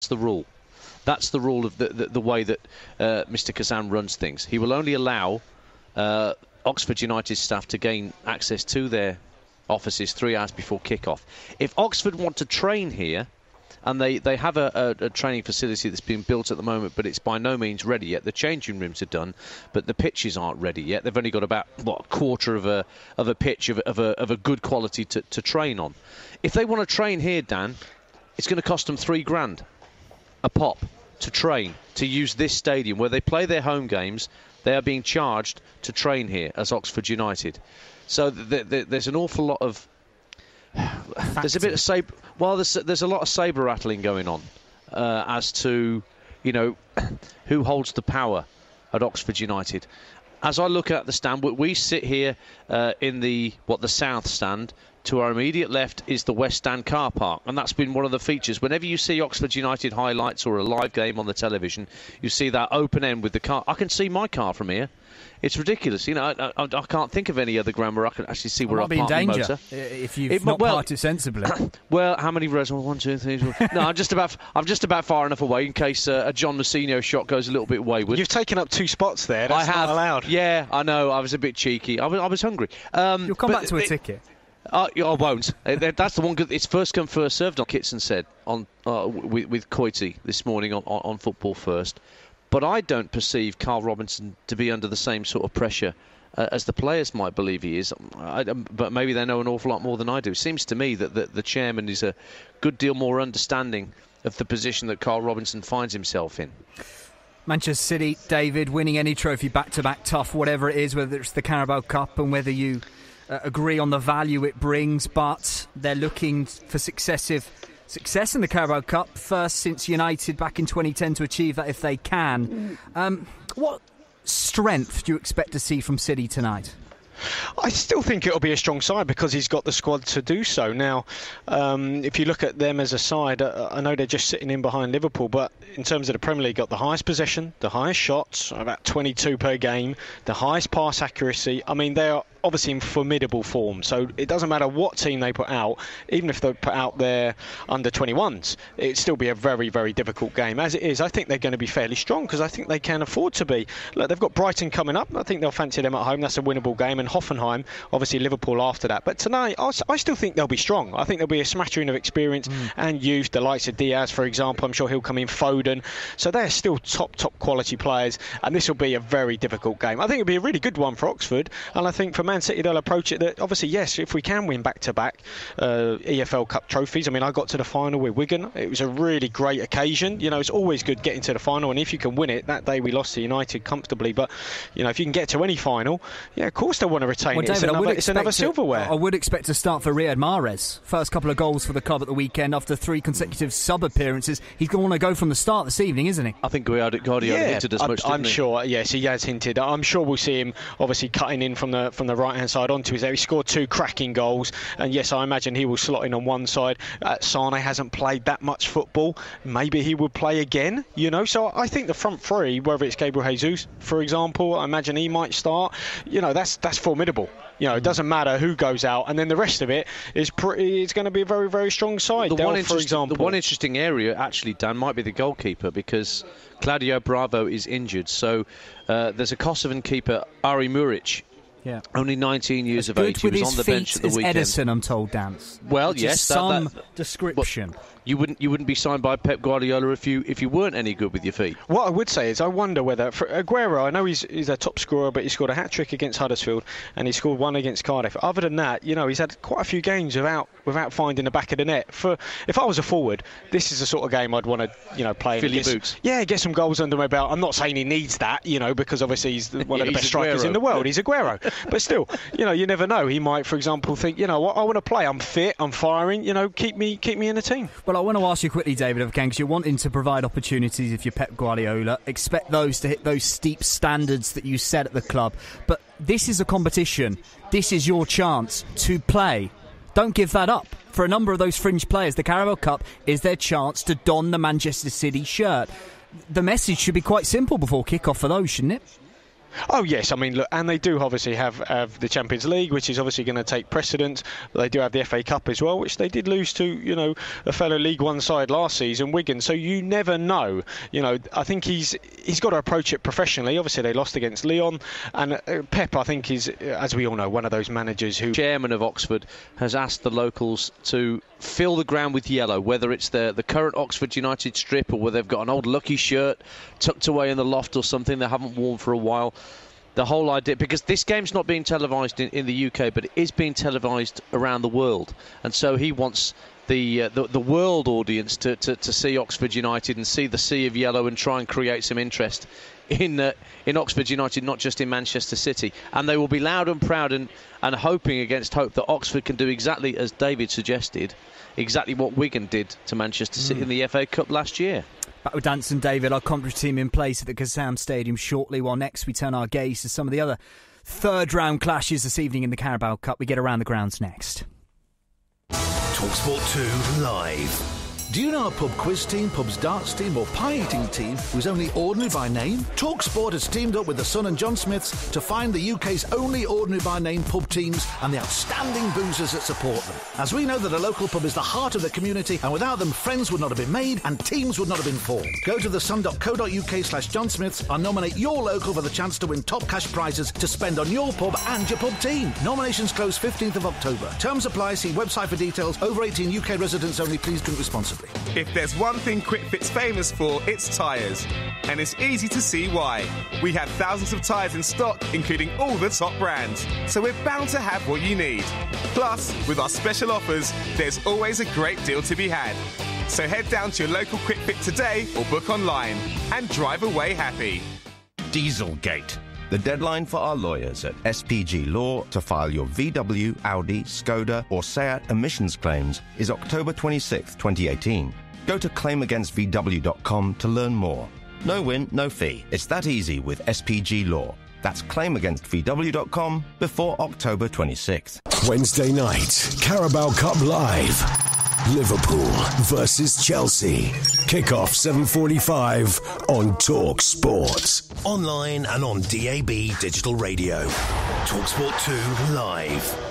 the rule. That's the rule of the way that Mr. Kazan runs things. He will only allow Oxford United staff to gain access to their offices 3 hours before kick-off. If Oxford want to train here, and they have a training facility that's being built at the moment, but it's by no means ready yet. The changing rooms are done, but the pitches aren't ready yet. They've only got about a quarter of a pitch of a good quality to train on. If they want to train here, Dan, it's going to cost them $3,000 a pop to train, to use this stadium where they play their home games. They are being charged to train here as Oxford United. So there's an awful lot of... There's a bit of sabre. Well, there's a lot of sabre rattling going on as to, who holds the power at Oxford United. As I look at the stand, we sit here in the south stand. To our immediate left is the West Stand car park, and that's been one of the features. Whenever you see Oxford United highlights or a live game on the television, you see that open end with the car. I can see my car from here. It's ridiculous. I can't think of any other ground where I can actually see where I park my motor. If you've not parked it sensibly. Well, how many rows? 1, 2, 3, 4. No, I'm just about far enough away in case a John Mousinho shot goes a little bit wayward. You've taken up 2 spots there. That's not allowed. Yeah, I know. I was a bit cheeky. I was hungry. You'll come back to a ticket. I won't. That's the one. It's first come, first served. Kitson said on with Coity this morning on Football First. But I don't perceive Carl Robinson to be under the same sort of pressure as the players might believe he is. But maybe they know an awful lot more than I do. It seems to me that the chairman is a good deal more understanding of the position that Carl Robinson finds himself in. Manchester City, David, winning any trophy back-to-back, tough, whatever it is, whether it's the Carabao Cup and whether you agree on the value it brings, but they're looking for success in the Carabao Cup, first since United back in 2010 to achieve that if they can. What strength do you expect to see from City tonight? I still think it'll be a strong side because he's got the squad to do so. Now, if you look at them as a side, I know they're just sitting in behind Liverpool, but in terms of the Premier League, got the highest possession, the highest shots, about 22 per game, the highest pass accuracy. I mean, they are obviously in formidable form, so it doesn't matter what team they put out, even if they put out their under-21s, it'd still be a very, very difficult game. As it is, I think they're going to be fairly strong because I think they can afford to be. Look, they've got Brighton coming up. I think they'll fancy them at home. That's a winnable game. And Hoffenheim, obviously Liverpool after that. But tonight, I still think they'll be strong. I think there'll be a smattering of experience and youth, the likes of Diaz, for example. I'm sure he'll come in, Foden. So they're still top quality players, and this will be a very difficult game. I think it'll be a really good one for Oxford, and I think for Man City they'll approach it that obviously, yes, if we can win back-to-back EFL Cup trophies. I mean, I got to the final with Wigan. It was a really great occasion. It's always good getting to the final, and if you can win it, that day we lost to United comfortably, but if you can get to any final, yeah, of course they'll want to retain it. David, it's another silverware. I would expect to start for Riyad Mahrez. First couple of goals for the club at the weekend after 3 consecutive sub-appearances. He's going to want to go from the start this evening, isn't he? I think Guardiola hinted as much, I'm sure, yes, he has hinted. I'm sure we'll see him obviously cutting in from the right-hand side onto his area. He scored 2 cracking goals, and yes, I imagine he will slot in on one side. Sane hasn't played that much football. Maybe he will play again, So I think the front three, whether it's Gabriel Jesus, for example, I imagine he might start. That's formidable. It doesn't matter who goes out, and then the rest of it is it's going to be a very, very strong side. For example, the one interesting area, actually, Dan, might be the goalkeeper because Claudio Bravo is injured. So there's a Kosovan keeper, Ari Muric. Yeah. Only 19 years of age. He was on the bench at the weekend. Edison, I'm told, Dan. Well, yes, some description. You wouldn't be signed by Pep Guardiola if you weren't any good with your feet. What I would say is I wonder whether for Aguero, I know he's a top scorer, but he scored a hat-trick against Huddersfield and he scored 1 against Cardiff. Other than that, he's had quite a few games without finding the back of the net. If I was a forward, this is the sort of game I'd want to play. Fill your boots. Yeah, get some goals under my belt. I'm not saying he needs that, because obviously he's one of the best strikers in the world. He's Aguero. But still, you never know. He might, for example, think, what, I want to play. I'm fit. I'm firing. Keep me in the team. Well, I want to ask you quickly, David, if I can, because you're wanting to provide opportunities if you're Pep Guardiola. Expect those to hit those steep standards that you set at the club. But this is a competition. This is your chance to play. Don't give that up. For a number of those fringe players, the Carabao Cup is their chance to don the Manchester City shirt. The message should be quite simple before kick-off for those, shouldn't it? Oh yes, I mean look, and they do obviously have the Champions League, which is obviously going to take precedence. They do have the FA Cup as well, which they did lose to, a fellow League One side last season, Wigan. So you never know. I think he's got to approach it professionally. Obviously they lost against Lyon, and Pep, I think, is, as we all know, one of those managers who. Chairman of Oxford has asked the locals to fill the ground with yellow, whether it's the current Oxford United strip or whether they've got an old Lucky shirt tucked away in the loft or something they haven't worn for a while. The whole idea, because this game's not being televised in the UK, but it is being televised around the world, and so he wants the world audience to see Oxford United and see the sea of yellow and try and create some interest in Oxford United, not just in Manchester City. And they will be loud and proud and hoping against hope that Oxford can do exactly as David suggested, exactly what Wigan did to Manchester City in the FA Cup last year. Back with Dance and David, our commentary team in place at the Kazam Stadium shortly, while next we turn our gaze to some of the other third round clashes this evening in the Carabao Cup. We get around the grounds next. TalkSport 2 Live. Do you know a pub quiz team, pub's darts team or pie eating team who's only ordinary by name? TalkSport has teamed up with the Sun and John Smiths to find the UK's only ordinary by name pub teams and the outstanding boozers that support them. As we know that a local pub is the heart of the community, and without them friends would not have been made and teams would not have been formed. Go to thesun.co.uk/John Smiths and nominate your local for the chance to win top cash prizes to spend on your pub and your pub team. Nominations close 15th of October. Terms apply. See website for details. Over 18 UK residents only. Please drink responsibly. If there's one thing QuickFit's famous for, it's tyres. And it's easy to see why. We have thousands of tyres in stock, including all the top brands. So we're bound to have what you need. Plus, with our special offers, there's always a great deal to be had. So head down to your local QuickFit today or book online and drive away happy. Dieselgate. The deadline for our lawyers at SPG Law to file your VW, Audi, Skoda or Seat emissions claims is October 26, 2018. Go to claimagainstVW.com to learn more. No win, no fee. It's that easy with SPG Law. That's claimagainstVW.com before October 26th. Wednesday night, Carabao Cup Live. Liverpool versus Chelsea. Kickoff 7:45 on Talk Sport. Online and on DAB Digital Radio. TalkSport 2 Live.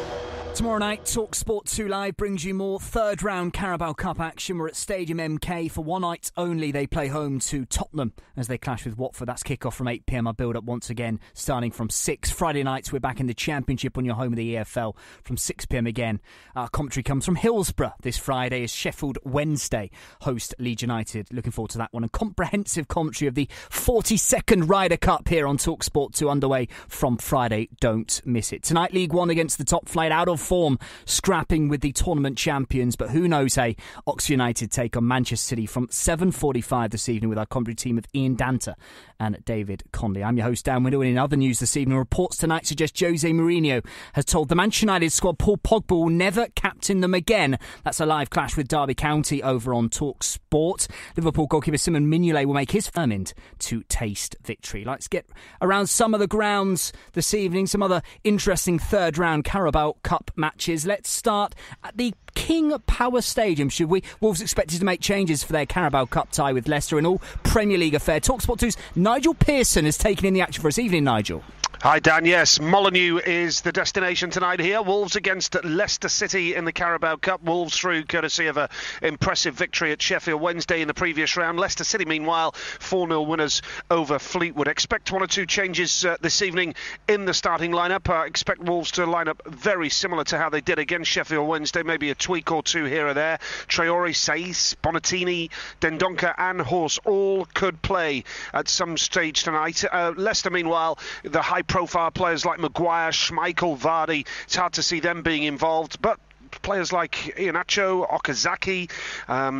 Tomorrow night, TalkSport 2 Live brings you more third round Carabao Cup action. We're at Stadium MK for one night only. They play home to Tottenham as they clash with Watford. That's kickoff from 8 p.m. I'll build up once again starting from 6. Friday nights, we're back in the Championship on your home of the EFL from 6 p.m. again. Our commentary comes from Hillsborough this Friday as Sheffield Wednesday host Leeds United. Looking forward to that one. And comprehensive commentary of the 42nd Ryder Cup here on TalkSport 2 underway from Friday. Don't miss it. Tonight, League One against the top flight, out of form, scrapping with the tournament champions, but who knows, hey? Oxford United take on Manchester City from 7:45 this evening with our commentary team of Ian Danter and David Conley. I'm your host, Dan Window, and in other news this evening, reports tonight suggest Jose Mourinho has told the Manchester United squad Paul Pogba will never captain them again. That's a live clash with Derby County over on Talk Sport. Liverpool goalkeeper Simon Mignolet will make his determined to taste victory. Let's get around some of the grounds this evening, some other interesting third round Carabao Cup matches. Let's start at the King Power Stadium, should we? Wolves expected to make changes for their Carabao Cup tie with Leicester in all Premier League affair. TalkSport 2's Nigel Pearson has taken in the action for us. Evening, Nigel. Hi Dan, yes, Molineux is the destination tonight here. Wolves against Leicester City in the Carabao Cup. Wolves through courtesy of an impressive victory at Sheffield Wednesday in the previous round. Leicester City, meanwhile, 4-0 winners over Fleetwood. Expect one or two changes this evening in the starting lineup. Expect Wolves to line up very similar to how they did against Sheffield Wednesday. Maybe a tweak or two here or there. Traore, Saiss, Bonatini, Dendoncker and Horse all could play at some stage tonight. Leicester, meanwhile, the high-profile players like Maguire, Schmeichel, Vardy, it's hard to see them being involved, but players like Iheanacho, Okazaki,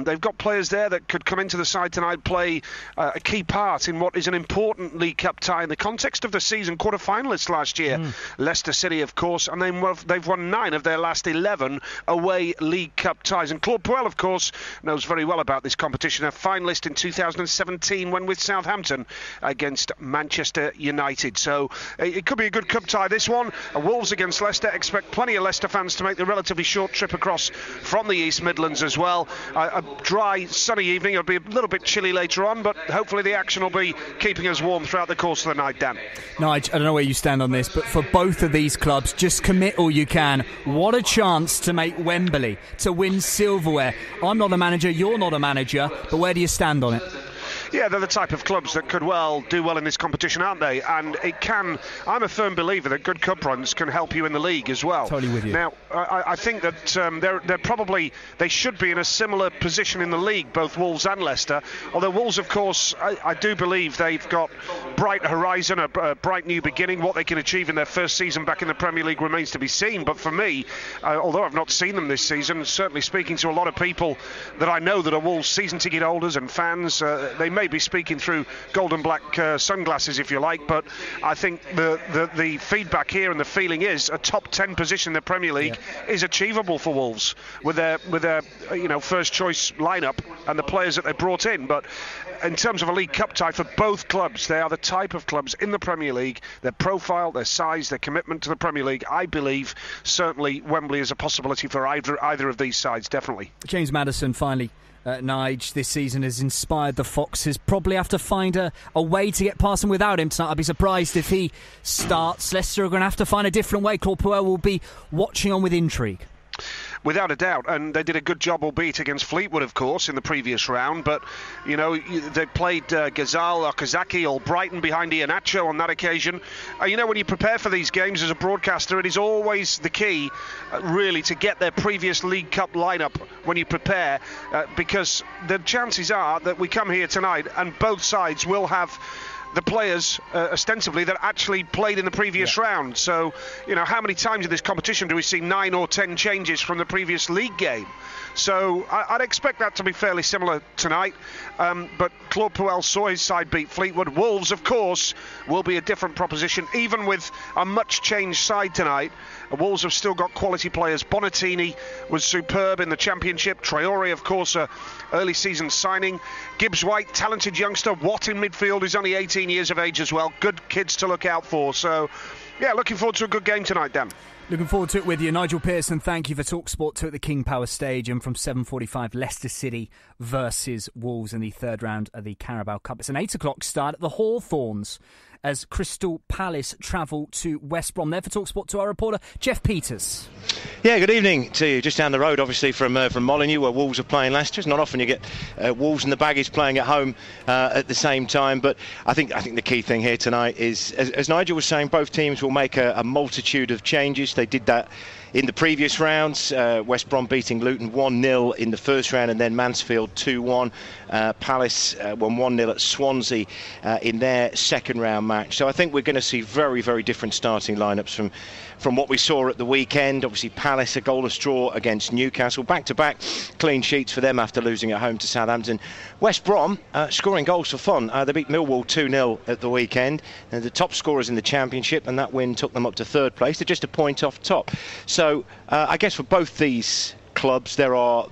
they've got players there that could come into the side tonight, play a key part in what is an important League Cup tie in the context of the season quarter-finalists last year. Leicester City, of course, and they've won 9 of their last 11 away League Cup ties. And Claude Puel, of course, knows very well about this competition, a finalist in 2017 when with Southampton against Manchester United. So it could be a good cup tie, this one. Wolves against Leicester. Expect plenty of Leicester fans to make the relatively short short trip across from the East Midlands as well. A dry, sunny evening. It'll be a little bit chilly later on, but hopefully the action will be keeping us warm throughout the course of the night, Dan. Nigel, I don't know where you stand on this, but for both of these clubs, just commit all you can. What a chance to make Wembley, to win silverware. I'm not a manager, you're not a manager, but where do you stand on it? Yeah, they're the type of clubs that could do well in this competition, aren't they? And it can. I'm a firm believer that good cup runs can help you in the league as well. Totally with you. Now, I think that they should be in a similar position in the league, both Wolves and Leicester. Although Wolves, of course, I do believe they've got bright horizon, a bright new beginning. What they can achieve in their first season back in the Premier League remains to be seen. But for me, although I've not seen them this season, certainly speaking to a lot of people that I know that are Wolves season ticket holders and fans, they may be speaking through gold and black sunglasses, if you like, but I think the feedback here and the feeling is a top 10 position in the Premier League is achievable for Wolves with their first choice lineup and the players that they brought in. But in terms of a League Cup tie for both clubs, they are the type of clubs in the Premier League, their profile, their size, their commitment to the Premier League. I believe certainly Wembley is a possibility for either of these sides, definitely. James Maddison, finally. Nige, this season has inspired the Foxes. Probably have to find a way to get past them without him tonight. I'd be surprised if he starts. Leicester are going to have to find a different way. Claude Puel will be watching on with intrigue. Without a doubt, and they did a good job, albeit against Fleetwood, of course, in the previous round. But they played Ghazal, Okazaki, or Brighton behind Iheanacho on that occasion. When you prepare for these games as a broadcaster, it is always the key, really, to get their previous League Cup lineup when you prepare, because the chances are that we come here tonight and both sides will have the players ostensibly that actually played in the previous round. So, how many times in this competition do we see 9 or 10 changes from the previous league game? So I'd expect that to be fairly similar tonight. But Claude Puel saw his side beat Fleetwood. Wolves, of course, will be a different proposition, even with a much changed side tonight. Wolves have still got quality players. Bonatini was superb in the Championship. Traore, of course, a early season signing. Gibbs-White, talented youngster. Watt in midfield, is only 18 years of age as well. Good kids to look out for. So, yeah, looking forward to a good game tonight, Dan. Looking forward to it with you. Nigel Pearson, thank you for TalkSport 2 at the King Power Stadium from 7:45. Leicester City versus Wolves in the third round of the Carabao Cup. It's an 8 o'clock start at the Hawthorns as Crystal Palace travel to West Brom. There for TalkSport 2, our reporter Jeff Peters. Yeah, good evening to you. Just down the road, obviously, from Molineux, where Wolves are playing Leicester. It's not often you get Wolves and the Baggies playing at home at the same time. But I think the key thing here tonight is, as Nigel was saying, both teams will make a multitude of changes. They did that in the previous rounds. West Brom beating Luton 1-0 in the first round, and then Mansfield 2-1. Palace won 1-0 at Swansea in their second round match. So I think we're going to see very, very different starting lineups from what we saw at the weekend. Obviously Palace a goalless draw against Newcastle, back-to-back clean sheets for them after losing at home to Southampton. West Brom scoring goals for fun. They beat Millwall 2-0 at the weekend. They're the top scorers in the Championship, and that win took them up to third place. They're just a point off top. So I guess for both these clubs there are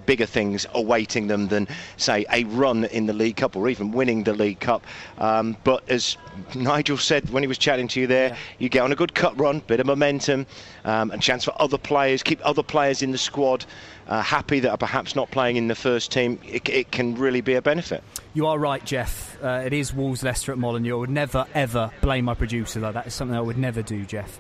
bigger things awaiting them than, say, a run in the League Cup or even winning the League Cup. But as Nigel said when he was chatting to you there, you get on a good cup run, bit of momentum, and chance for other players, keep other players in the squad happy that are perhaps not playing in the first team. It can really be a benefit. You are right, Jeff. It is Wolves Leicester at Molineux. I would never ever blame my producer though. That is something I would never do, Jeff.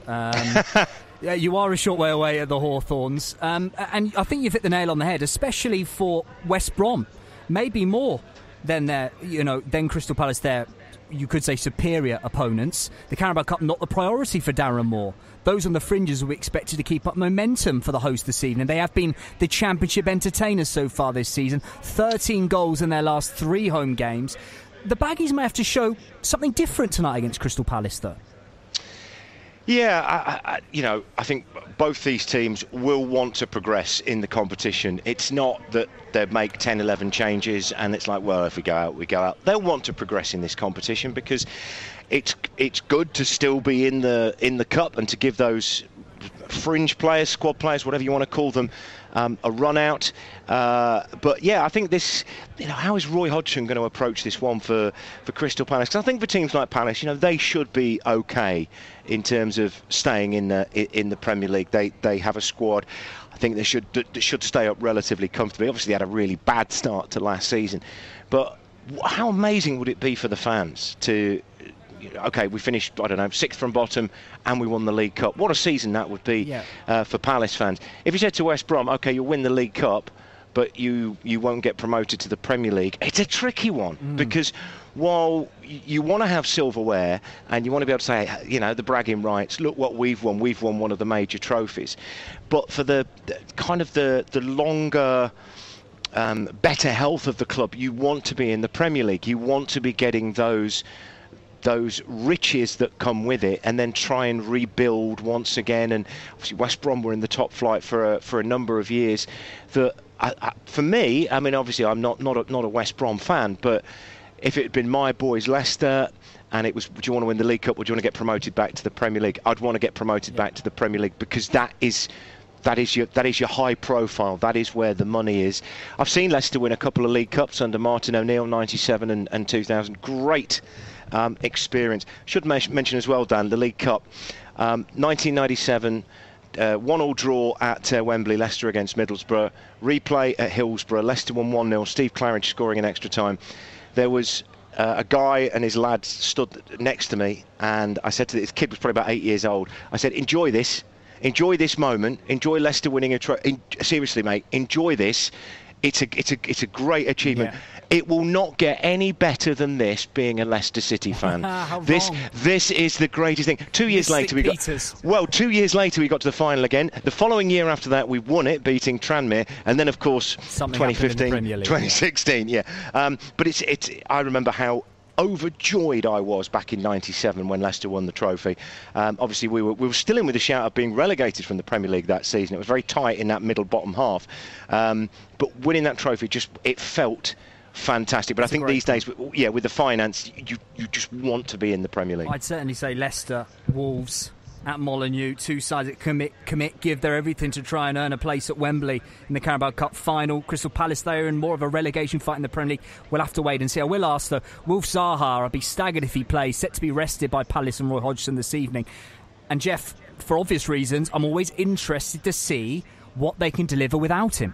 Yeah, you are a short way away at the Hawthorns, and I think you've hit the nail on the head, especially for West Brom. Maybe more than than Crystal Palace. There, you could say superior opponents. The Carabao Cup not the priority for Darren Moore. Those on the fringes will be expected to keep up momentum for the host this evening. They have been the Championship entertainers so far this season. 13 goals in their last 3 home games. The Baggies may have to show something different tonight against Crystal Palace, though. Yeah, I think both these teams will want to progress in the competition. It's not that they make 10, 11 changes and it's like, well, if we go out, we go out. They'll want to progress in this competition because it's good to still be in the cup and to give those fringe players, squad players, whatever you want to call them, a run out. But yeah, I think this, how is Roy Hodgson going to approach this one for Crystal Palace? Because I think for teams like Palace, they should be okay in terms of staying in the Premier League. They have a squad. I think they should stay up relatively comfortably. Obviously, they had a really bad start to last season, but how amazing would it be for the fans to? Okay, we finished, I don't know, 6th from bottom and we won the League Cup. What a season that would be for Palace fans. If you said to West Brom, okay, you'll win the League Cup, but you won't get promoted to the Premier League, it's a tricky one because while you want to have silverware and you want to be able to say, the bragging rights, look what we've won one of the major trophies. But for the kind of the longer... better health of the club, you want to be in the Premier League. You want to be getting those riches that come with it, and then try and rebuild once again. And obviously West Brom were in the top flight for a number of years. That for me, I mean, obviously I'm not a West Brom fan, but if it had been my boys Leicester and it was, do you want to win the League Cup or do you want to get promoted back to the Premier League? I'd want to get promoted back to the Premier League, because that is your high profile. That is where the money is. I've seen Leicester win a couple of League Cups under Martin O'Neill, 97 and 2000. Great experience. Should mention as well, Dan, the League Cup, 1997, 1-1 draw at Wembley, Leicester against Middlesbrough. Replay at Hillsborough, Leicester won 1-0, Steve Claridge scoring in extra time. There was a guy and his lads stood next to me, and I said to this kid, was probably about 8 years old, I said, enjoy this moment, enjoy Leicester winning a trophy. Seriously, mate, enjoy this. It's a great achievement. Yeah. It will not get any better than this, being a Leicester City fan. This is the greatest thing. 2 years later, 2 years later we got to the final again. The following year after that, we won it, beating Tranmere, and then of course 2015, 2016. Yeah, but I remember how overjoyed I was back in '97 when Leicester won the trophy. Obviously we were still in with a shout of being relegated from the Premier League that season. It was very tight in that middle bottom half, but winning that trophy, it felt fantastic. But I think these days, with the finance, you just want to be in the Premier League. I'd certainly say Leicester, Wolves at Molineux, two sides that commit, give their everything to try and earn a place at Wembley in the Carabao Cup final. Crystal Palace, they're in more of a relegation fight in the Premier League. We'll have to wait and see. I will ask, though, Wilf Zaha, I'd be staggered if he plays, set to be rested by Palace and Roy Hodgson this evening. And Jeff, for obvious reasons, I'm always interested to see what they can deliver without him.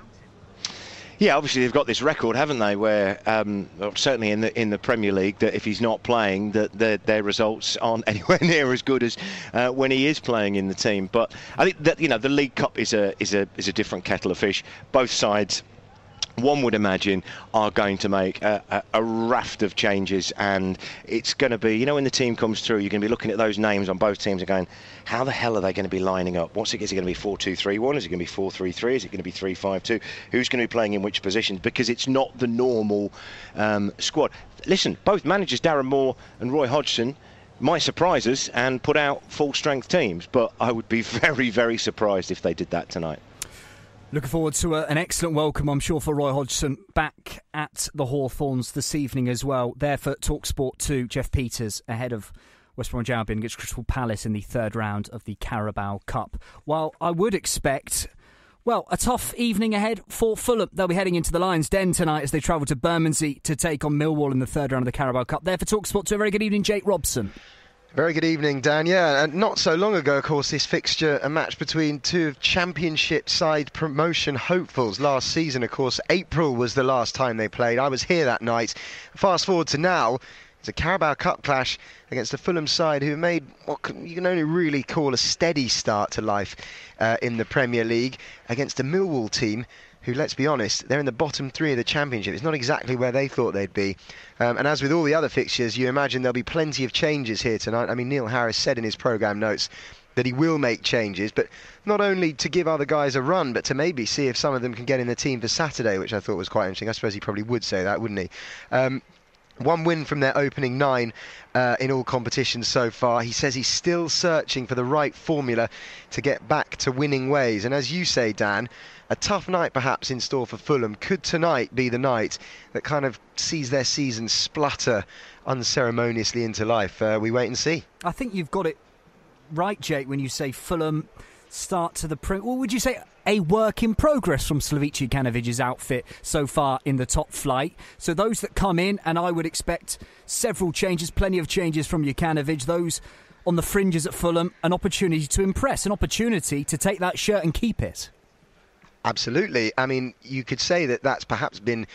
Yeah, obviously they've got this record, haven't they, where certainly in the Premier League, that if he's not playing, that their results aren't anywhere near as good as when he is playing in the team. But I think that the League Cup is a different kettle of fish. Both sides, one would imagine, are going to make a raft of changes, and it's going to be, when the team comes through, you're going to be looking at those names on both teams and going, how the hell are they going to be lining up? Is it going to be 4-2-3-1? Is it going to be 4-3-3? Is it going to be 3-5-2? Who's going to be playing in which positions? Because it's not the normal squad. Listen, both managers, Darren Moore and Roy Hodgson, might surprise us and put out full-strength teams, but I would be very, very surprised if they did that tonight. Looking forward to an excellent welcome, I'm sure, for Roy Hodgson back at the Hawthorns this evening as well. There for TalkSport 2, Jeff Peters ahead of West Bromwich Albion against Crystal Palace in the third round of the Carabao Cup. While I would expect, a tough evening ahead for Fulham. They'll be heading into the Lions' Den tonight as they travel to Bermondsey to take on Millwall in the third round of the Carabao Cup. There for TalkSport 2, a very good evening, Jake Robson. Very good evening, Dan. Yeah, and not so long ago, of course, this fixture, a match between two Championship side promotion hopefuls. Last season, of course, April was the last time they played. I was here that night. Fast forward to now, it's a Carabao Cup clash against a Fulham side who made what you can only really call a steady start to life in the Premier League against a Millwall team who, let's be honest, they're in the bottom three of the Championship. It's not exactly where they thought they'd be. And as with all the other fixtures, you imagine there'll be plenty of changes here tonight. I mean, Neil Harris said in his programme notes that he will make changes, but not only to give other guys a run, but to maybe see if some of them can get in the team for Saturday, which I thought was quite interesting. I suppose he probably would say that, wouldn't he? One win from their opening 9 in all competitions so far. He says he's still searching for the right formula to get back to winning ways. And as you say, Dan, a tough night perhaps in store for Fulham. Could tonight be the night that kind of sees their season splutter unceremoniously into life? We wait and see. I think you've got it right, Jake, when you say Fulham, start to the Well, would you say a work in progress from Slavici Kanovic's outfit so far in the top flight? So those that come in, and I would expect several changes, plenty of changes from Jukanovic, those on the fringes at Fulham, an opportunity to impress, an opportunity to take that shirt and keep it. Absolutely. I mean, you could say that that's perhaps been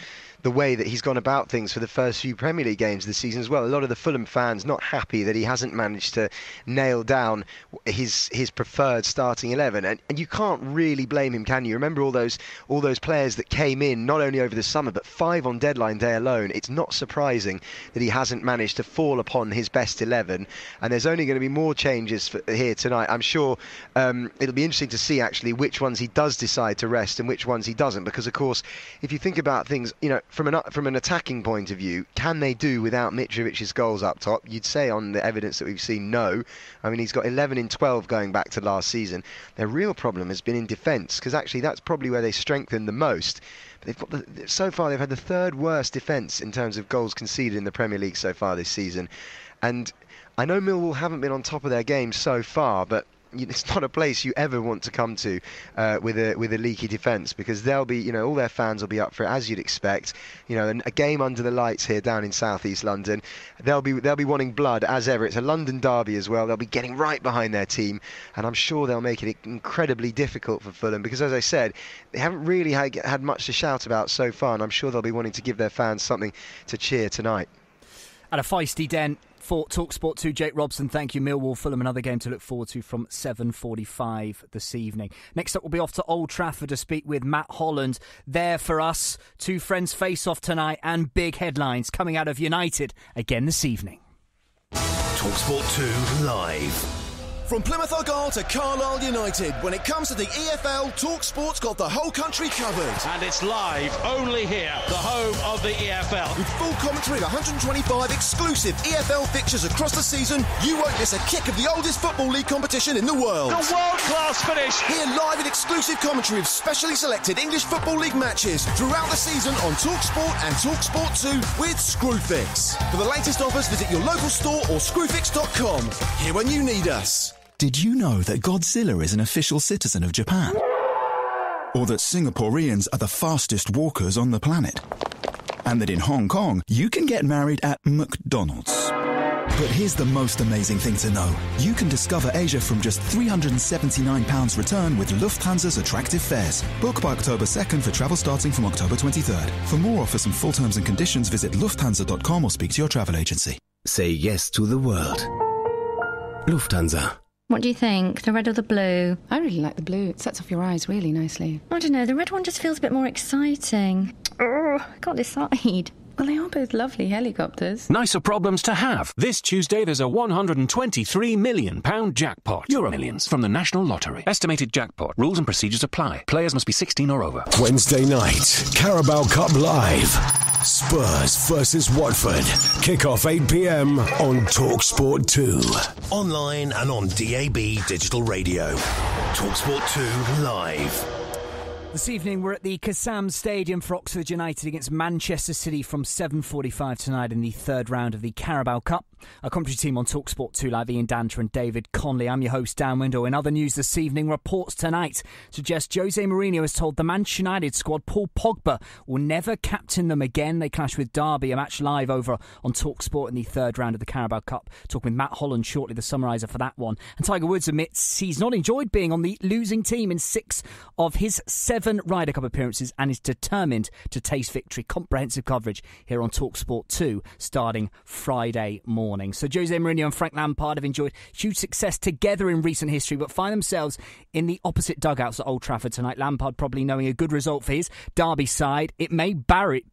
the way that he's gone about things for the first few Premier League games this season as well. A lot of the Fulham fans not happy that he hasn't managed to nail down his preferred starting 11, and you can't really blame him, can you? Remember all those players that came in not only over the summer but 5 on deadline day alone. It's not surprising that he hasn't managed to fall upon his best 11, and there's only going to be more changes here tonight. I'm sure it'll be interesting to see actually which ones he does decide to rest and which ones he doesn't, because of course if you think about things, you know, from an attacking point of view, can they do without Mitrovic's goals up top? You'd say on the evidence that we've seen, no. I mean, he's got 11 in 12 going back to last season. Their real problem has been in defence, because actually that's probably where they strengthened the most. But so far they've had the third worst defence in terms of goals conceded in the Premier League so far this season. And I know Millwall haven't been on top of their game so far, but it's not a place you ever want to come to with a leaky defence, because they'll be, you know, all their fans will be up for it, as you'd expect. You know, a game under the lights here down in South East London. They'll be wanting blood as ever. It's a London derby as well. They'll be getting right behind their team, and I'm sure they'll make it incredibly difficult for Fulham, because as I said, they haven't really had much to shout about so far, and I'm sure they'll be wanting to give their fans something to cheer tonight. At a feisty den for TalkSport 2, Jake Robson, thank you. Millwall, Fulham, another game to look forward to from 7:45 this evening. Next up, we'll be off to Old Trafford to speak with Matt Holland. There for us, two friends face off tonight, and big headlines coming out of United again this evening. TalkSport 2 Live. From Plymouth Argyle to Carlisle United, when it comes to the EFL, TalkSport's got the whole country covered. And it's live, only here, the home of the EFL. With full commentary and 125 exclusive EFL fixtures across the season, you won't miss a kick of the oldest Football League competition in the world. A world-class finish. Hear live and exclusive commentary of specially selected English Football League matches throughout the season on TalkSport and TalkSport 2 with Screwfix. For the latest offers, visit your local store or screwfix.com. Here when you need us. Did you know that Godzilla is an official citizen of Japan? Or that Singaporeans are the fastest walkers on the planet? And that in Hong Kong, you can get married at McDonald's. But here's the most amazing thing to know. You can discover Asia from just £379 return with Lufthansa's attractive fares. Book by October 2nd for travel starting from October 23rd. For more offers and full terms and conditions, visit lufthansa.com or speak to your travel agency. Say yes to the world. Lufthansa. What do you think? The red or the blue? I really like the blue. It sets off your eyes really nicely. I don't know. The red one just feels a bit more exciting. Oh, I can't decide. Well, they are both lovely helicopters. Nicer problems to have. This Tuesday, there's a £123 million jackpot. Euro Millions from the National Lottery. Estimated jackpot. Rules and procedures apply. Players must be 16 or over. Wednesday night, Carabao Cup Live. Spurs versus Watford. Kick-off 8 p.m. on TalkSport 2. Online and on DAB Digital Radio. TalkSport 2 Live. This evening we're at the Kassam Stadium for Oxford United against Manchester City from 7:45 tonight in the third round of the Carabao Cup. Our commentary team on TalkSport 2 Live, Ian Danter and David Conley. I'm your host, Dan Window. In other news this evening, reports tonight suggest Jose Mourinho has told the Manchester United squad Paul Pogba will never captain them again. They clash with Derby, a match live over on TalkSport in the third round of the Carabao Cup. Talking with Matt Holland shortly, the summariser for that one. And Tiger Woods admits he's not enjoyed being on the losing team in 6 of his 7 Ryder Cup appearances and is determined to taste victory. Comprehensive coverage here on TalkSport 2 starting Friday morning. So Jose Mourinho and Frank Lampard have enjoyed huge success together in recent history, but find themselves in the opposite dugouts at Old Trafford tonight. Lampard probably knowing a good result for his Derby side. It may bury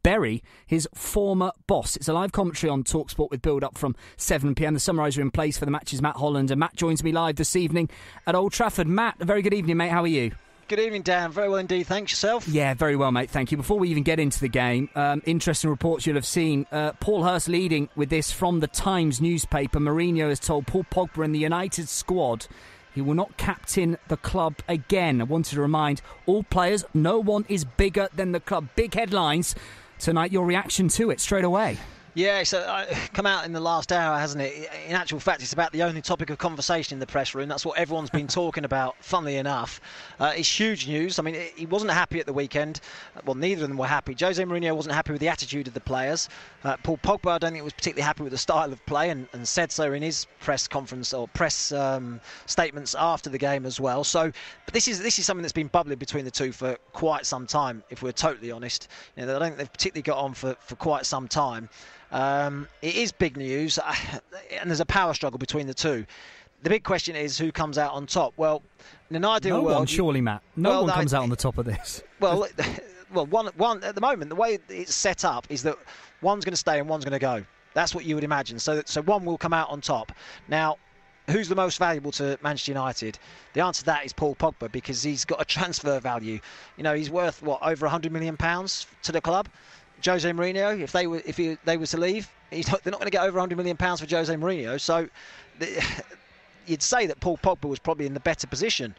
his former boss. It's a live commentary on TalkSport with build-up from 7 p.m. The summariser in place for the matches, Matt Holland. And Matt joins me live this evening at Old Trafford. Matt, a very good evening, mate. How are you? Good evening, Dan. Very well indeed. Thanks. Yourself? Yeah, very well, mate. Thank you. Before we even get into the game, interesting reports you'll have seen. Paul Hurst leading with this from the Times newspaper. Mourinho has told Paul Pogba in the United squad he will not captain the club again. I wanted to remind all players, no one is bigger than the club. Big headlines tonight. Your reaction to it straight away? Yeah, it's come out in the last hour, hasn't it? In actual fact, it's about the only topic of conversation in the press room. That's what everyone's been talking about, funnily enough. It's huge news. I mean, he wasn't happy at the weekend. Well, neither of them were happy. Jose Mourinho wasn't happy with the attitude of the players. Paul Pogba, I don't think, was particularly happy with the style of play and said so in his press conference or press statements after the game as well. So, but this is something that's been bubbling between the two for quite some time, if we're totally honest. I don't think they've particularly got on for quite some time. It is big news, and there's a power struggle between the two. The big question is who comes out on top. Well, in an ideal world, surely, Matt. No one comes out on the top of this. Well, one at the moment, the way it's set up is that one's going to stay and one's going to go. That's what you would imagine. So one will come out on top. Now, who's the most valuable to Manchester United? The answer to that is Paul Pogba, because he's got a transfer value. He's worth over £100 million to the club. Jose Mourinho, if they were to leave, they're not going to get over £100 million for Jose Mourinho. So you'd say that Paul Pogba was probably in the better position.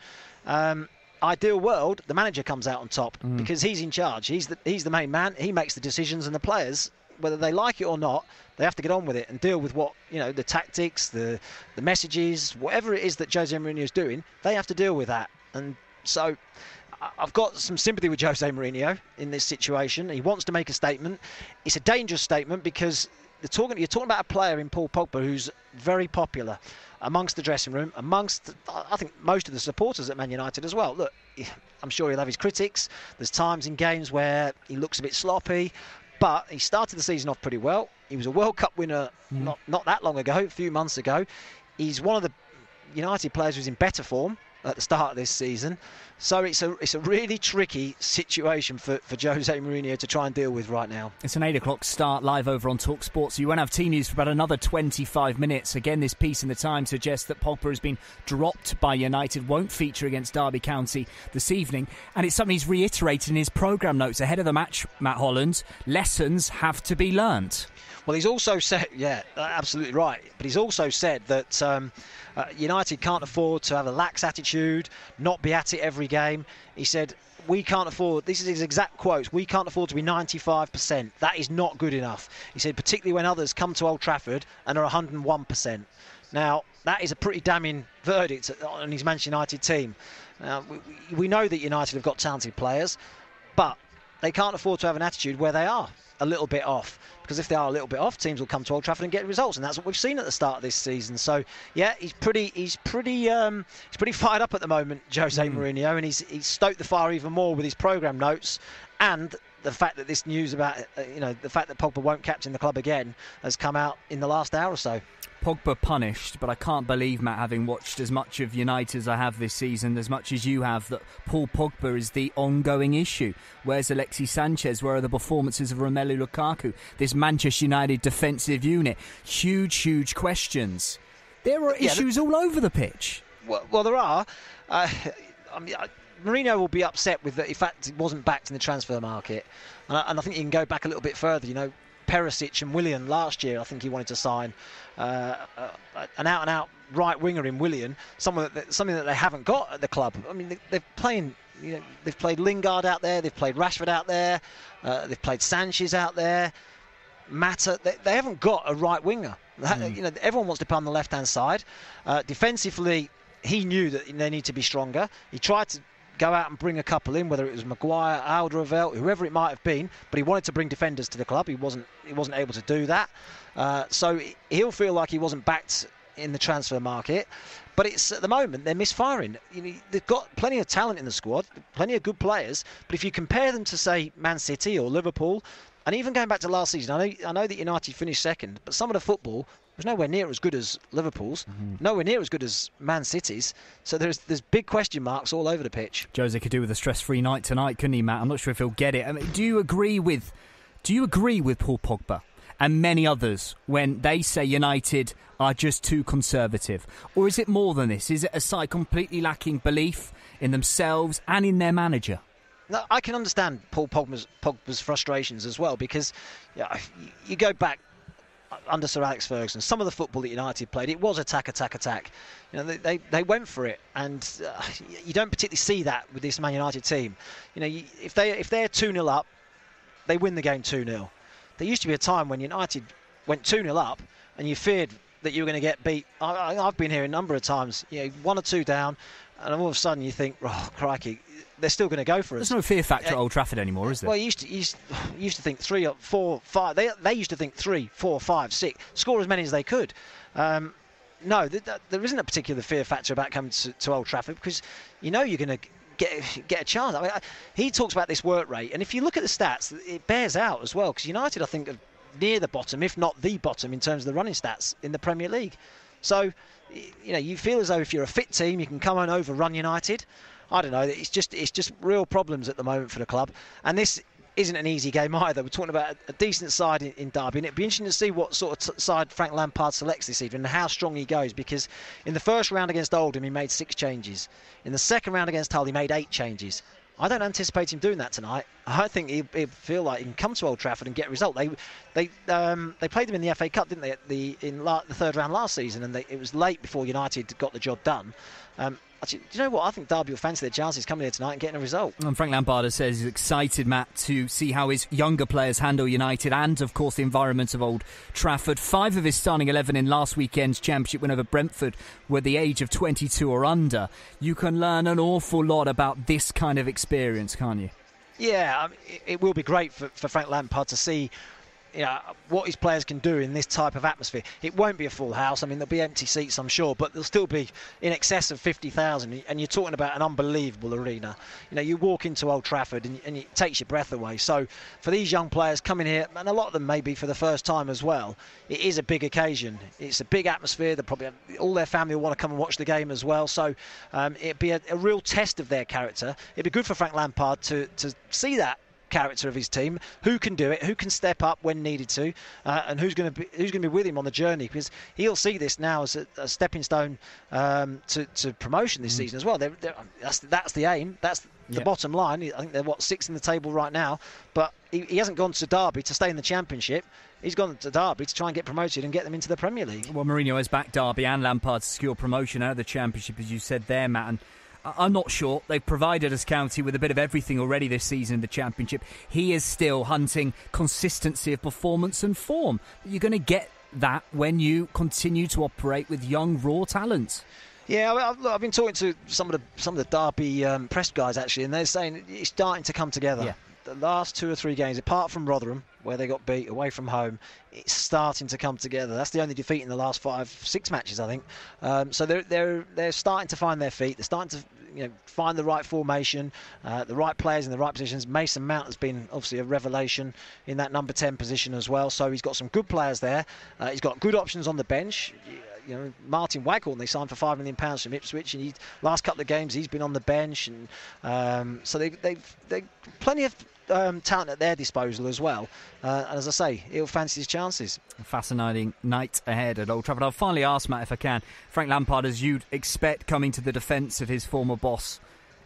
Ideal world, the manager comes out on top because he's in charge. He's the main man. He makes the decisions, and the players, whether they like it or not, they have to get on with it and deal with what the tactics, the messages, whatever it is that Jose Mourinho is doing. They have to deal with that, and so I've got some sympathy with Jose Mourinho in this situation. He wants to make a statement. It's a dangerous statement because you're talking about a player in Paul Pogba who's very popular amongst the dressing room, amongst, I think, most of the supporters at Man United as well. Look, I'm sure he'll have his critics. There's times in games where he looks a bit sloppy, but he started the season off pretty well. He was a World Cup winner not that long ago, a few months ago. He's one of the United players who's in better form at the start of this season. So it's a really tricky situation for Jose Mourinho to try and deal with right now. It's an 8 o'clock start live over on TalkSport, so you won't have team news for about another 25 minutes. Again, this piece in the Times suggests that Pogba has been dropped by United, won't feature against Derby County this evening, and it's something he's reiterated in his programme notes ahead of the match, Matt Holland. Lessons have to be learnt. Well, he's also said, absolutely right, but he's also said that United can't afford to have a lax attitude, not be at it every game. He said, we can't afford, this is his exact quotes, we can't afford to be 95%. That is not good enough. He said, particularly when others come to Old Trafford and are 101%. Now, that is a pretty damning verdict on his Manchester United team. Now, we know that United have got talented players, but they can't afford to have an attitude where they are a little bit off, because if they are a little bit off, teams will come to Old Trafford and get results, and that's what we've seen at the start of this season. So yeah, he's pretty fired up at the moment, Jose Mourinho, and he's stoked the fire even more with his programme notes and the fact that this news about the fact that Pogba won't captain the club again has come out in the last hour or so. Pogba punished, but I can't believe, Matt, having watched as much of United as I have this season, as much as you have, that Paul Pogba is the ongoing issue. Where's Alexis Sanchez? Where are the performances of Romelu Lukaku? This Manchester United defensive unit. Huge questions. There are issues all over the pitch. Well, there are. Mourinho will be upset with the fact he wasn't backed in the transfer market. And I think you can go back a little bit further. Perisic and Willian last year, I think he wanted to sign an out-and-out right winger in Willian, something that they haven't got at the club. I mean, they've played Lingard out there, they've played Rashford out there, they've played Sanchez out there, Mata. They haven't got a right winger. Everyone wants to play on the left-hand side. Defensively, he knew that they need to be stronger. He tried to go out and bring a couple in, whether it was Maguire, Alderweireld, whoever it might have been, but he wanted to bring defenders to the club. He wasn't able to do that. So he'll feel like he wasn't backed in the transfer market. But it's at the moment they're misfiring. They've got plenty of talent in the squad, plenty of good players. But if you compare them to, say, Man City or Liverpool, and even going back to last season, I know that United finished second, but some of the football was nowhere near as good as Liverpool's, nowhere near as good as Man City's. So there's big question marks all over the pitch. Jose could do with a stress-free night tonight, couldn't he, Matt? I'm not sure if he'll get it. I mean, do you agree with Paul Pogba and many others when they say United are just too conservative? Or is it more than this? Is it a side completely lacking belief in themselves and in their manager? No, I can understand Paul Pogba's frustrations as well, because you go back under Sir Alex Ferguson, some of the football that United played, it was attack. They went for it, and you don't particularly see that with this Man United team. If they're 2-0 up, they win the game 2-0. There used to be a time when United went 2-0 up and you feared that you were going to get beat. I've been here a number of times, 1 or 2 down, and all of a sudden you think, oh, crikey, they're still going to go for us. There's no fear factor at Old Trafford anymore, is there? Well, you used to think 3 or 4, 5. They used to think 3, 4, 5, 6, score as many as they could. No, there isn't a particular fear factor about coming to Old Trafford, because you're going to get a chance. I mean, he talks about this work rate, and if you look at the stats, it bears out as well, because United, I think, are near the bottom, if not the bottom, in terms of the running stats in the Premier League. So, you feel as though if you're a fit team, you can come on overrun United. I don't know. It's just real problems at the moment for the club, and this isn't an easy game either. We're talking about a decent side in Derby, and it'd be interesting to see what sort of side Frank Lampard selects this evening and how strong he goes, because in the first round against Oldham he made 6 changes. In the second round against Hull he made 8 changes. I don't anticipate him doing that tonight. I think he'll feel like he can come to Old Trafford and get a result. They played them in the FA Cup, didn't they, in the third round last season, and it was late before United got the job done. Actually, do you know what? I think Derby will fancy their chances coming here tonight and getting a result. And Frank Lampard says he's excited, Matt, to see how his younger players handle United and, of course, the environment of Old Trafford. 5 of his starting 11 in last weekend's Championship win over Brentford were the age of 22 or under. You can learn an awful lot about this kind of experience, can't you? Yeah, it will be great for Frank Lampard to see what his players can do in this type of atmosphere. It won't be a full house. I mean, there'll be empty seats, I'm sure, but there'll still be in excess of 50,000, and you're talking about an unbelievable arena. You walk into Old Trafford and it takes your breath away. So for these young players coming here, and a lot of them maybe for the first time as well, it is a big occasion. It's a big atmosphere. They'll probably all their family will want to come and watch the game as well. So it'd be a real test of their character. It'd be good for Frank Lampard to see that character of his team, who can do it, who can step up when needed to, and who's going to be with him on the journey, because he'll see this now as a stepping stone to promotion this season as well. That's the aim. That's the bottom line. I think they're 6th in the table right now, but he hasn't gone to Derby to stay in the Championship. He's gone to Derby to try and get promoted and get them into the Premier League. Well, Mourinho has backed Derby and Lampard to secure promotion out of the Championship, as you said there, Matt, and I'm not sure. They've provided us County with a bit of everything already this season in the Championship. He is still hunting consistency of performance and form. You're going to get that when you continue to operate with young, raw talent. Yeah, I've been talking to some of the Derby press guys, actually, and they're saying it's starting to come together. Yeah. The last 2 or 3 games, apart from Rotherham, where they got beat away from home, it's starting to come together. That's the only defeat in the last 5-6 matches, I think. So they're starting to find their feet. They're starting to find the right formation, the right players in the right positions. Mason Mount has been obviously a revelation in that number 10 position as well. So he's got some good players there. He's got good options on the bench. Martin Waghorn they signed for £5 million from Ipswich, and last couple of games he's been on the bench, and so they've plenty of talent at their disposal as well. And as I say, he'll fancy his chances. A fascinating night ahead at Old Trafford. I'll finally ask, Matt, if I can, Frank Lampard, as you'd expect, coming to the defence of his former boss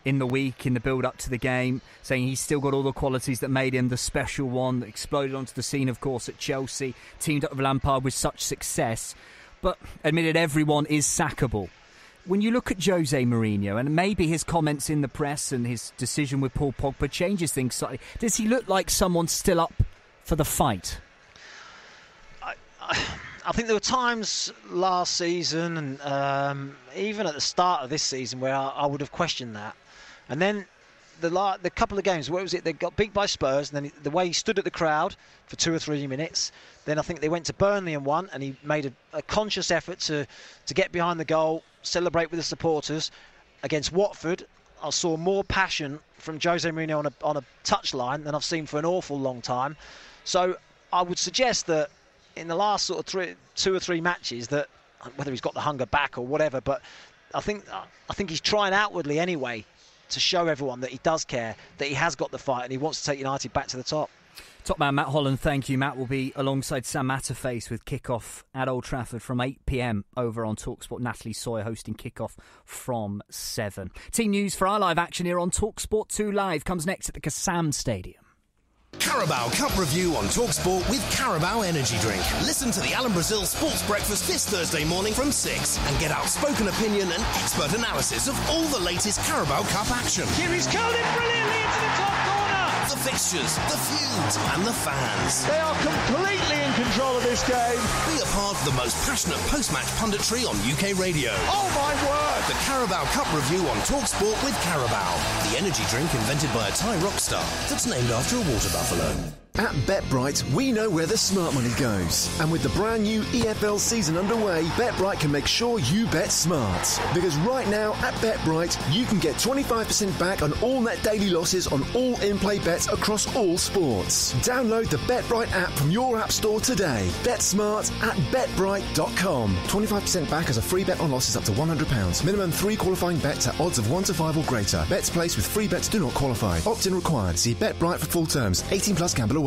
in the week, in the build-up to the game, saying he's still got all the qualities that made him the special one, that exploded onto the scene, of course, at Chelsea, teamed up with Lampard with such success, but admitted everyone is sackable. When you look at Jose Mourinho, and maybe his comments in the press and his decision with Paul Pogba changes things slightly, does he look like someone still up for the fight? I think there were times last season and even at the start of this season where I would have questioned that. And then the couple of games, where was it? They got beat by Spurs, and then the way he stood at the crowd for 2 or 3 minutes. Then I think they went to Burnley and won, and he made a conscious effort to get behind the goal, celebrate with the supporters. Against Watford, I saw more passion from Jose Mourinho on a touchline than I've seen for an awful long time. So I would suggest that in the last sort of 2 or 3 matches, that whether he's got the hunger back or whatever, but I think he's trying outwardly anyway to show everyone that he does care, that he has got the fight, and he wants to take United back to the top. Top man Matt Holland, thank you. Matt will be alongside Sam Matterface with Kickoff at Old Trafford from 8 p.m. over on TalkSport. Natalie Sawyer hosting Kickoff from 7. Team news for our live action here on TalkSport 2 Live comes next at the Kassam Stadium. Carabao Cup review on TalkSport with Carabao Energy Drink. Listen to the Alan Brazil Sports Breakfast this Thursday morning from 6 and get outspoken opinion and expert analysis of all the latest Carabao Cup action. Here he's curled it brilliantly into the top corner. The fixtures, the feuds and the fans. They are completely in control of this this game. Be a part of the most passionate post-match punditry on UK radio. Oh my word! The Carabao Cup review on TalkSport with Carabao, the energy drink invented by a Thai rock star that's named after a water buffalo. At BetBright, we know where the smart money goes. And with the brand new EFL season underway, BetBright can make sure you bet smart. Because right now, at BetBright, you can get 25% back on all net daily losses on all in-play bets across all sports. Download the BetBright app from your app store today. Bet smart at betbright.com. 25% back as a free bet on losses up to £100. Minimum 3 qualifying bets at odds of 1 to 5 or greater. Bets placed with free bets do not qualify. Opt-in required. See BetBright for full terms. 18 plus gamble aware.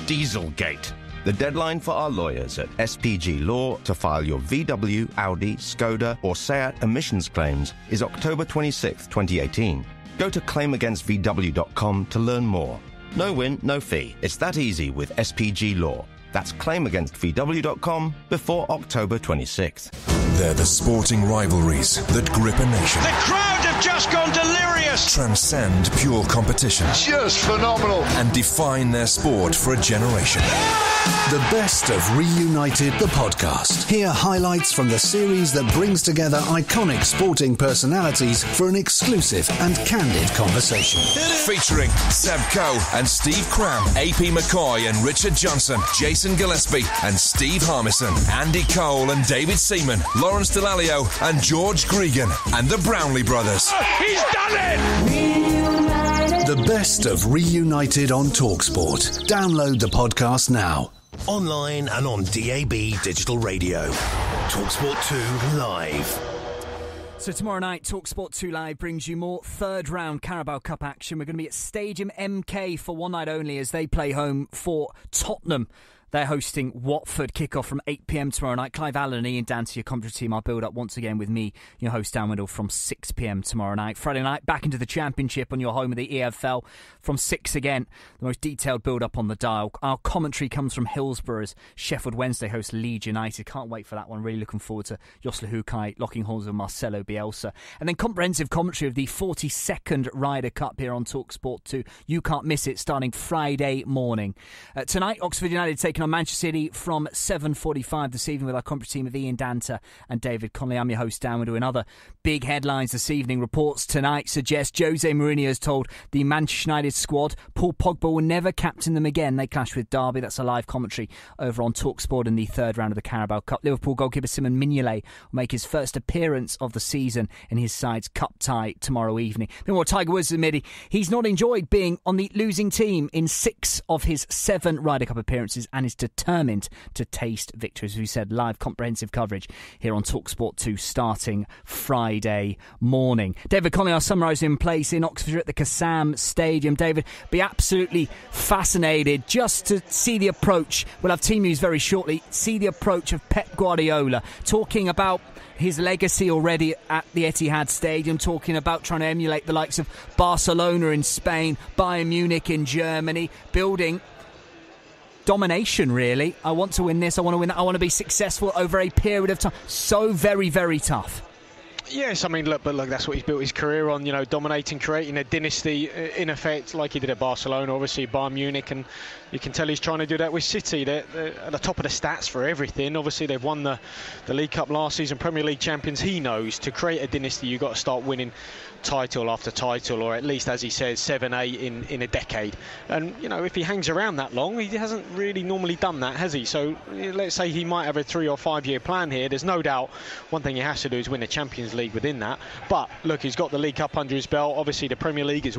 Dieselgate. The deadline for our lawyers at SPG Law to file your VW, Audi, Skoda or Seat emissions claims is October 26, 2018. Go to claimagainstVW.com to learn more. No win, no fee. It's that easy with SPG Law. That's claimagainstVW.com before October 26th. They're the sporting rivalries that grip a nation. The crowd have just gone delirious. Transcend pure competition. Just phenomenal. And define their sport for a generation. The best of Reunited, the podcast. Hear highlights from the series that brings together iconic sporting personalities for an exclusive and candid conversation. Featuring Seb Coe and Steve Cram, AP McCoy and Richard Johnson, Jason Gillespie and Steve Harmison, Andy Cole and David Seaman, Lawrence Delalio and George Gregan, and the Brownlee brothers. He's done it! The best of Reunited on TalkSport. Download the podcast now. Online and on DAB Digital Radio. TalkSport 2 Live. So tomorrow night, TalkSport 2 Live brings you more third-round Carabao Cup action. We're going to be at Stadium MK for one night only as they play home for Tottenham. They're hosting Watford. Kick-off from 8 p.m. tomorrow night. Clive Allen and Ian Dante, your commentary team. I'll build up once again with me, your host, Dan Wendell, from 6 p.m. tomorrow night. Friday night, back into the Championship on your home of the EFL from 6 again. The most detailed build-up on the dial. Our commentary comes from Hillsborough as Sheffield Wednesday host Leeds United. Can't wait for that one. Really looking forward to Josla Hukai locking horns with Marcelo Bielsa. And then comprehensive commentary of the 42nd Ryder Cup here on TalkSport 2. You can't miss it, starting Friday morning. Tonight, Oxford United taking on Manchester City from 7:45 this evening with our commentary team of Ian Danta and David Connolly. I'm your host, Dan. We're doing other big headlines this evening. Reports tonight suggest Jose Mourinho has told the Manchester United squad Paul Pogba will never captain them again. They clash with Derby. That's a live commentary over on TalkSport in the third round of the Carabao Cup. Liverpool goalkeeper Simon Mignolet will make his first appearance of the season in his side's cup tie tomorrow evening. Meanwhile, Tiger Woods admitted he's not enjoyed being on the losing team in 6 of his 7 Ryder Cup appearances and is determined to taste victory. As we said, live comprehensive coverage here on TalkSport 2 starting Friday morning. David Connolly, our summarising in place in Oxford at the Kassam Stadium. David, be absolutely fascinated just to see the approach. We'll have team news very shortly. See the approach of Pep Guardiola, talking about his legacy already at the Etihad Stadium, talking about trying to emulate the likes of Barcelona in Spain, Bayern Munich in Germany, building domination, really. I want to win this, I want to win that, I want to be successful over a period of time. So very, very tough. Yes, I mean, look, that's what he's built his career on, dominating, creating a dynasty, in effect, like he did at Barcelona, obviously Bayern Munich, and you can tell he's trying to do that with City. They're at the top of the stats for everything. Obviously, they've won the League Cup last season, Premier League champions. He knows to create a dynasty, you've got to start winning title after title, or at least, as he says, 7-8 in a decade. And, if he hangs around that long, he hasn't really normally done that, has he? So let's say he might have a 3 or 5 year plan here. There's no doubt one thing he has to do is win the Champions League within that. But, look, he's got the League Cup under his belt. Obviously, the Premier League is